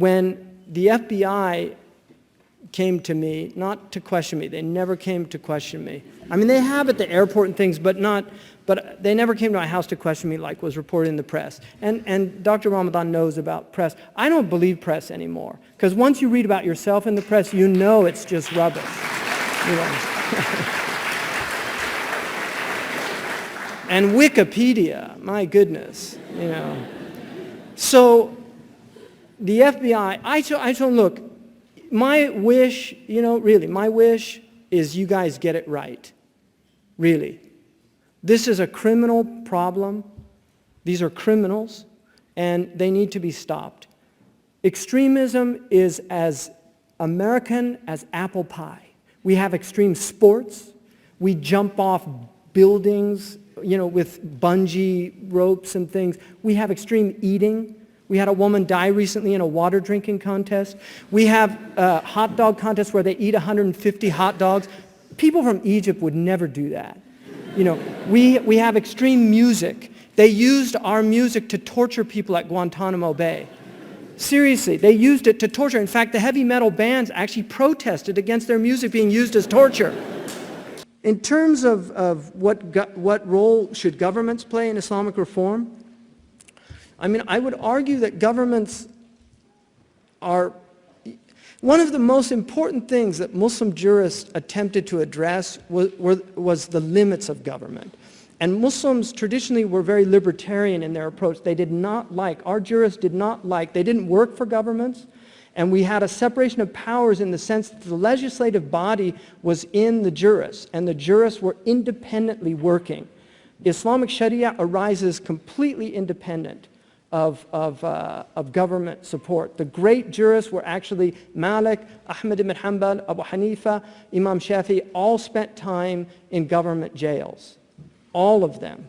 when the FBI came to me, not to question me, they never came to question me. I mean, they have at the airport and things, but they never came to my house to question me like was reported in the press. And Dr. Ramadan knows about press. I don't believe press anymore, because once you read about yourself in the press, you know it's just rubbish. You know. And Wikipedia, my goodness, you know. So the FBI, I told them, look, my wish, you know, really, my wish is you guys get it right. Really. This is a criminal problem. These are criminals, and they need to be stopped. Extremism is as American as apple pie. We have extreme sports. We jump off buildings, you know, with bungee ropes and things. We have extreme eating. We had a woman die recently in a water drinking contest. We have hot dog contests where they eat 150 hot dogs. People from Egypt would never do that. You know, we have extreme music. They used our music to torture people at Guantanamo Bay. Seriously, they used it to torture. In fact, the heavy metal bands actually protested against their music being used as torture. In terms of what role should governments play in Islamic reform, I mean, I would argue that governments are one of the most important things that Muslim jurists attempted to address was the limits of government. And Muslims traditionally were very libertarian in their approach. They did not like, our jurists did not like, they didn't work for governments, and we had a separation of powers in the sense that the legislative body was in the jurists, and the jurists were independently working. Islamic Sharia arises completely independent of government support. The great jurists were actually Malik, Ahmad ibn Hanbal, Abu Hanifa, Imam Shafi, all spent time in government jails. All of them.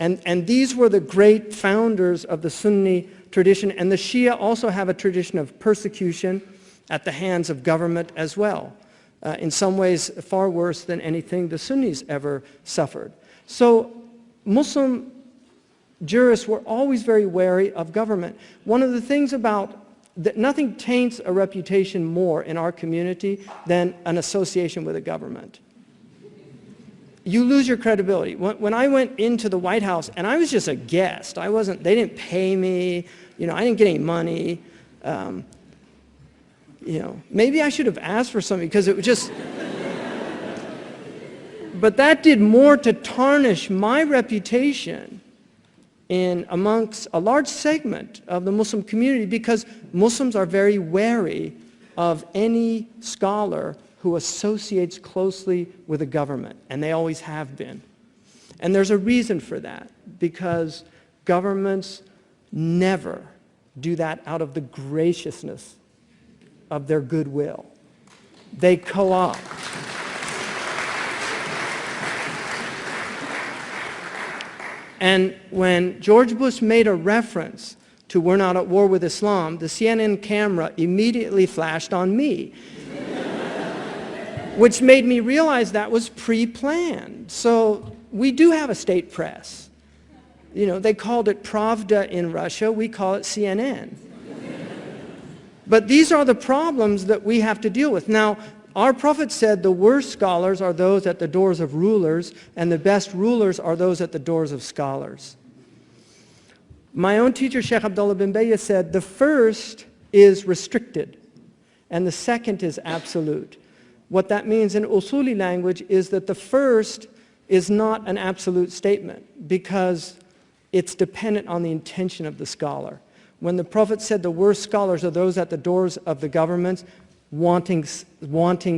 And these were the great founders of the Sunni tradition, and the Shia also have a tradition of persecution at the hands of government as well. In some ways far worse than anything the Sunnis ever suffered. So Muslim jurists were always very wary of government. One of the things about that, nothing taints a reputation more in our community than an association with a government. You lose your credibility. When I went into the White House, and I was just a guest, they didn't pay me, you know, I didn't get any money. You know, maybe I should have asked for something, because it was just, but that did more to tarnish my reputation amongst a large segment of the Muslim community, because Muslims are very wary of any scholar who associates closely with the government, and they always have been. And there's a reason for that, because governments never do that out of the graciousness of their goodwill. They co-opt. And when George Bush made a reference to "we're not at war with Islam," the CNN camera immediately flashed on me, which made me realize that was pre-planned. So we do have a state press. You know, they called it Pravda in Russia, we call it CNN. But these are the problems that we have to deal with. Now, our Prophet said the worst scholars are those at the doors of rulers, and the best rulers are those at the doors of scholars. My own teacher, Shaykh Abdullah bin Bayya, said the first is restricted, and the second is absolute. What that means in Usuli language is that the first is not an absolute statement, because it's dependent on the intention of the scholar. When the Prophet said the worst scholars are those at the doors of the governments, wanting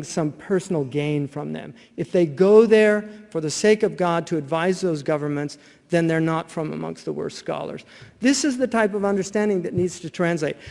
some personal gain from them. If they go there for the sake of God to advise those governments, then they're not from amongst the worst scholars. This is the type of understanding that needs to translate.